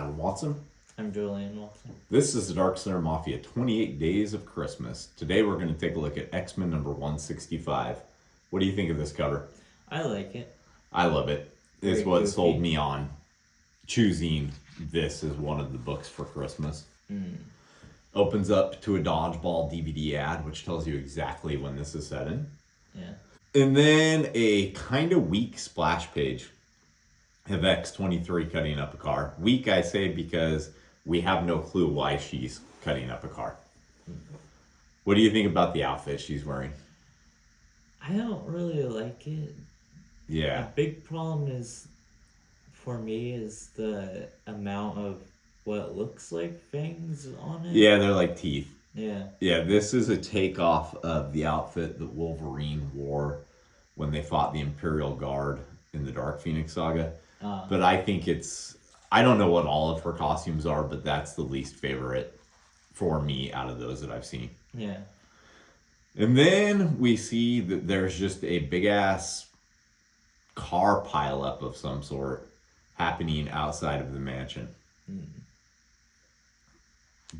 Adam Watson. I'm Julian Watson. This is the Darkslinger Mafia 28 Days of Christmas. Today we're going to take a look at X-Men number 165. What do you think of this cover? I like it. I love it. It's Very what goofy. sold me on choosing this as one of the books for Christmas. Opens up to a dodgeball DVD ad, which tells you exactly when this is set in. Yeah. And then a kind of weak splash page of X23 cutting up a car. Weak, I say, because we have no clue why she's cutting up a car. What do you think about the outfit she's wearing? I don't really like it. Yeah. A big problem is, for me, is the amount of what looks like fangs on it. Yeah, they're like teeth. Yeah. Yeah, this is a takeoff of the outfit that Wolverine wore when they fought the Imperial Guard in the Dark Phoenix saga. But I think I don't know what all of her costumes are, but that's the least favorite for me out of those that I've seen. Yeah. And then we see that there's just a big ass car pileup of some sort happening outside of the mansion.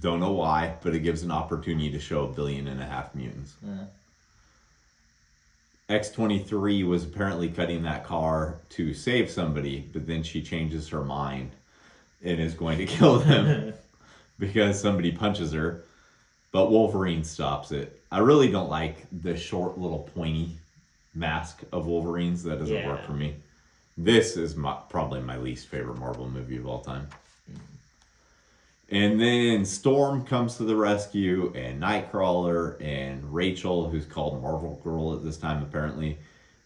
Don't know why, but it gives an opportunity to show 1.5 billion mutants. Yeah. X23 was apparently cutting that car to save somebody, but then she changes her mind and is going to kill them because somebody punches her. But Wolverine stops it. I really don't like the short little pointy mask of Wolverine's. That doesn't work for me. This is probably my least favorite Marvel movie of all time. And then Storm comes to the rescue, and Nightcrawler, and Rachel, who's called Marvel Girl at this time apparently,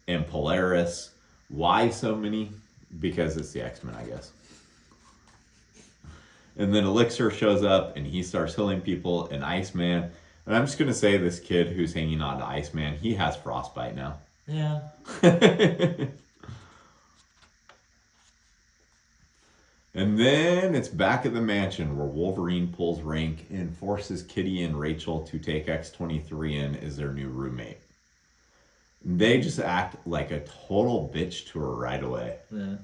and Polaris. Why so many? Because it's the X-Men, I guess. And then Elixir shows up, and he starts healing people, and Iceman. And I'm just going to say this kid who's hanging on to Iceman, he has frostbite now. Yeah. And then it's back at the mansion where Wolverine pulls rank and forces Kitty and Rachel to take X23 in as their new roommate. They just act like a total bitch to her right away. Yeah.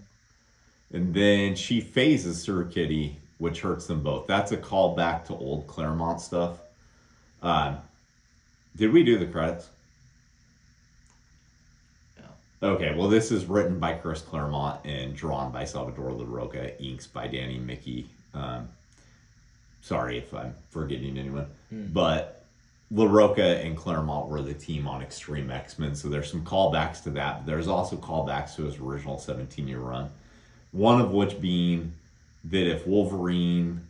And then she phases through Kitty, which hurts them both. That's a callback to old Claremont stuff. Did we do the credits? Okay, well, this is written by Chris Claremont and drawn by Salvador LaRocca, inks by Danny Mickey. Sorry if I'm forgetting anyone. But LaRocca and Claremont were the team on Extreme X-Men, so there's some callbacks to that. But there's also callbacks to his original 17-year run. One of which being that if Wolverine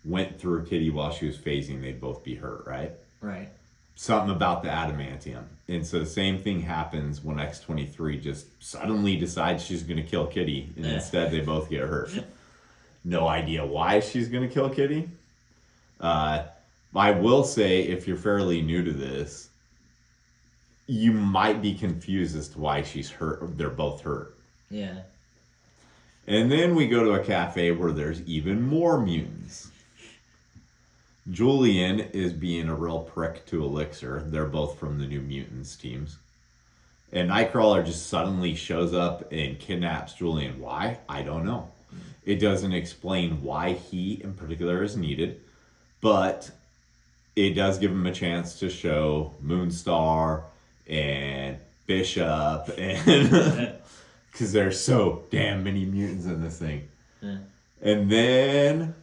went through Kitty while she was phasing, they'd both be hurt, right? Right. Something about the adamantium. And so the same thing happens when X23 just suddenly decides she's going to kill Kitty, and instead they both get hurt. No idea why she's going to kill Kitty. I will say, if you're fairly new to this, you might be confused as to why she's hurt. They're both hurt. Yeah. And then we go to a cafe where there's even more mutants. Julian is being a real prick to Elixir. They're both from the New Mutants teams. And Nightcrawler just suddenly shows up and kidnaps Julian. Why? I don't know. It doesn't explain why he in particular is needed, but it does give him a chance to show Moonstar and Bishop, and because there's so damn many mutants in this thing. Yeah. And then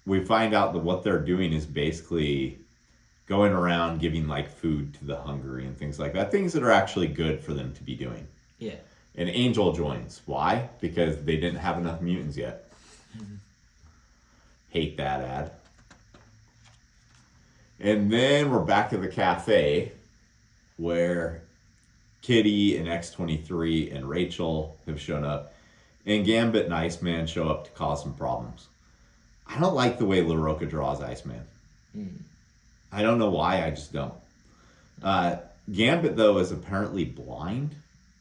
we find out that what they're doing is basically going around giving like food to the hungry and things like that. Things that are actually good for them to be doing. Yeah. And Angel joins. Why? Because they didn't have enough mutants yet. Hate that ad. And then we're back at the cafe where Kitty and X23 and Rachel have shown up. And Gambit and Iceman show up to cause some problems. I don't like the way LaRocca draws Iceman. I don't know why, I just don't. Gambit, though, is apparently blind,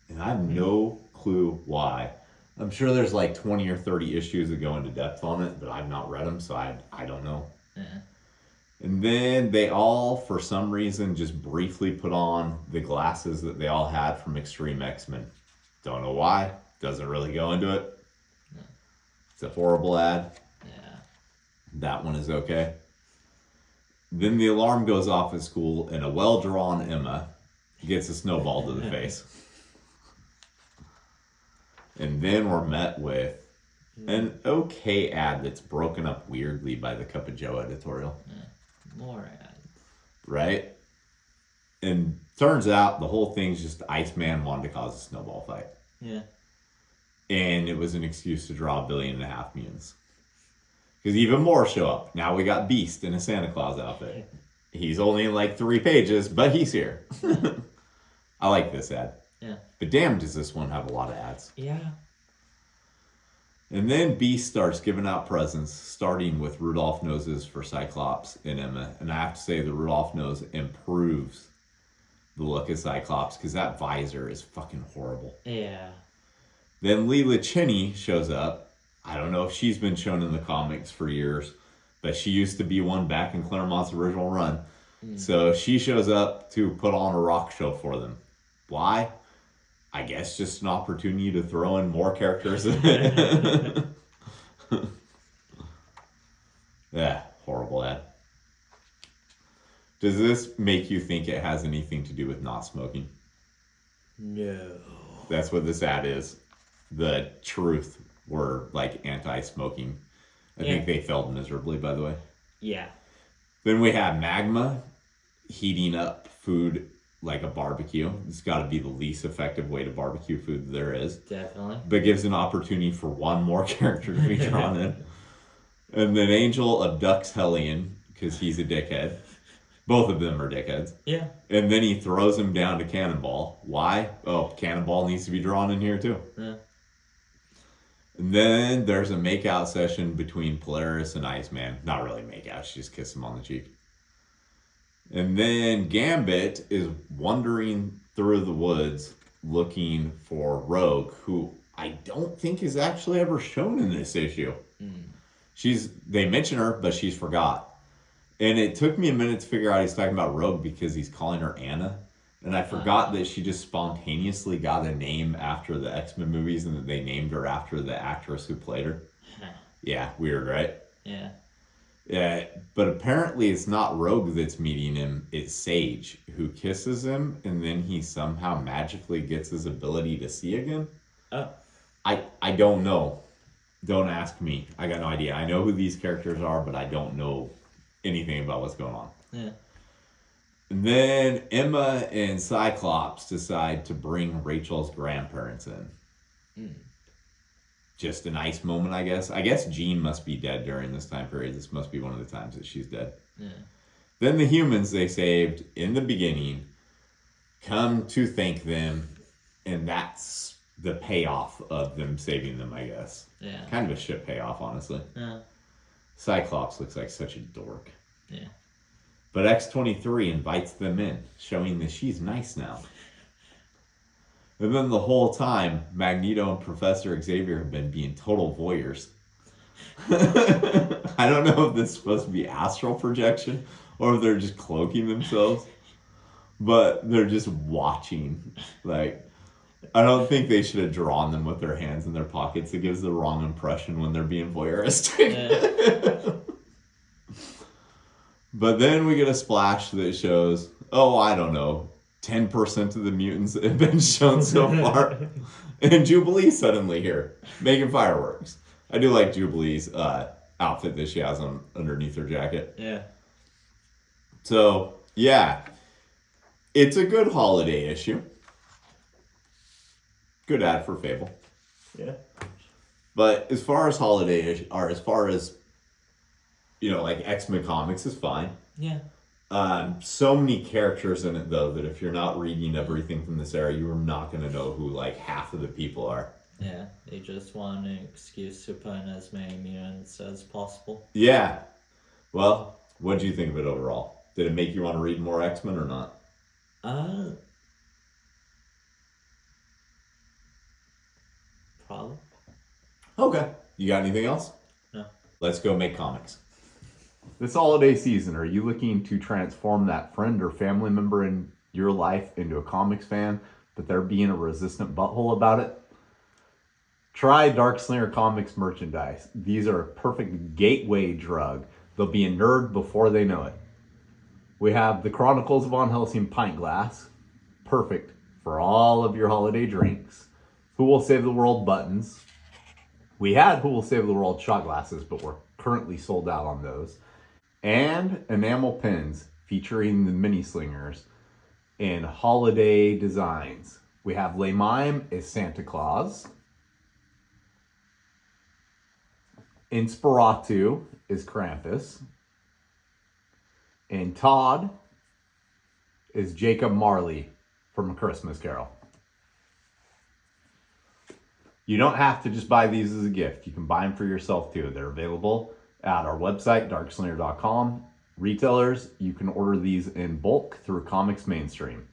and I have no clue why. I'm sure there's like 20 or 30 issues that go into depth on it, but I've not read them, so I don't know. Yeah. And then they all, for some reason, just briefly put on the glasses that they all had from Extreme X-Men. Don't know why. Doesn't really go into it. It's a horrible ad. Yeah. That one is okay. Then the alarm goes off at school, and a well-drawn Emma gets a snowball to the face. And then we're met with an okay ad that's broken up weirdly by the Cup of Joe editorial. Yeah. More ads. Right? And turns out the whole thing's just Iceman wanted to cause a snowball fight. Yeah. And it was an excuse to draw 1.5 billion mutants. Because even more show up. Now we got Beast in a Santa Claus outfit. He's only in like 3 pages, but he's here. I like this ad. Yeah. But damn, does this one have a lot of ads. Yeah. And then Beast starts giving out presents, starting with Rudolph noses for Cyclops and Emma. And I have to say, the Rudolph nose improves the look of Cyclops, because that visor is fucking horrible. Yeah. Then Leela Cheney shows up. I don't know if she's been shown in the comics for years, but she used to be one back in Claremont's original run. So she shows up to put on a rock show for them. Why? I guess just an opportunity to throw in more characters. Yeah, horrible ad. Does this make you think it has anything to do with not smoking? No. That's what this ad is. The truth were like anti-smoking. I think they failed miserably, by the way. Yeah. Then we have Magma heating up food like a barbecue. It's got to be the least effective way to barbecue food there is. Definitely. But gives an opportunity for one more character to be drawn in. And then Angel abducts Hellion because he's a dickhead. Both of them are dickheads. Yeah. And then he throws him down to Cannonball. Why? Oh, Cannonball needs to be drawn in here too. Yeah. And then there's a makeout session between Polaris and Iceman. Not really makeout, she just kissed him on the cheek. And then Gambit is wandering through the woods looking for Rogue, who I don't think is actually ever shown in this issue. They mention her, but she's forgot. And it took me a minute to figure out he's talking about Rogue because he's calling her Anna. And I forgot that she just spontaneously got a name after the X-Men movies and that they named her after the actress who played her. Yeah, weird, right? Yeah. Yeah, but apparently it's not Rogue that's meeting him, it's Sage who kisses him and then he somehow magically gets his ability to see again. Oh. I don't know. Don't ask me. I got no idea. I know who these characters are, but I don't know anything about what's going on. Yeah. And then Emma and Cyclops decide to bring Rachel's grandparents in. Just a nice moment, I guess. I guess Jean must be dead during this time period. This must be one of the times that she's dead. Yeah. Then the humans they saved in the beginning come to thank them, and that's the payoff of them saving them, I guess. Yeah. Kind of a shit payoff, honestly. Yeah. Cyclops looks like such a dork. Yeah. But X-23 invites them in, showing that she's nice now. And then the whole time, Magneto and Professor Xavier have been being total voyeurs. I don't know if this is supposed to be astral projection or if they're just cloaking themselves. But they're just watching. Like, I don't think they should have drawn them with their hands in their pockets. It gives the wrong impression when they're being voyeuristic. Yeah. But then we get a splash that shows, oh, I don't know, 10% of the mutants that have been shown so far. And Jubilee's suddenly here, making fireworks. I do like Jubilee's outfit that she has on underneath her jacket. Yeah. So, yeah. It's a good holiday issue. Good ad for Fable. Yeah. But as far as holiday or as far as, you know, like X-Men comics is fine. Yeah. So many characters in it though that if you're not reading everything from this era, you are not going to know who like half of the people are. Yeah. They just want an excuse to put in as many mutants as possible. Yeah. Well, what did you think of it overall? Did it make you want to read more X-Men or not? Probably. Okay. You got anything else? No. Let's go make comics. This holiday season, are you looking to transform that friend or family member in your life into a comics fan, but they're being a resistant butthole about it? Try Darkslinger Comics merchandise. These are a perfect gateway drug. They'll be a nerd before they know it. We have the Chronicles of Von Helsing pint glass. Perfect for all of your holiday drinks. Who Will Save the World buttons. We had Who Will Save the World shot glasses, but we're currently sold out on those. And enamel pins featuring the mini slingers in holiday designs. We have Le Mime as Santa Claus. Inspiratu is Krampus. And Todd is Jacob Marley from A Christmas Carol. You don't have to just buy these as a gift. You can buy them for yourself too. They're available at our website, darkslinger.com. Retailers, you can order these in bulk through Comics Mainstream.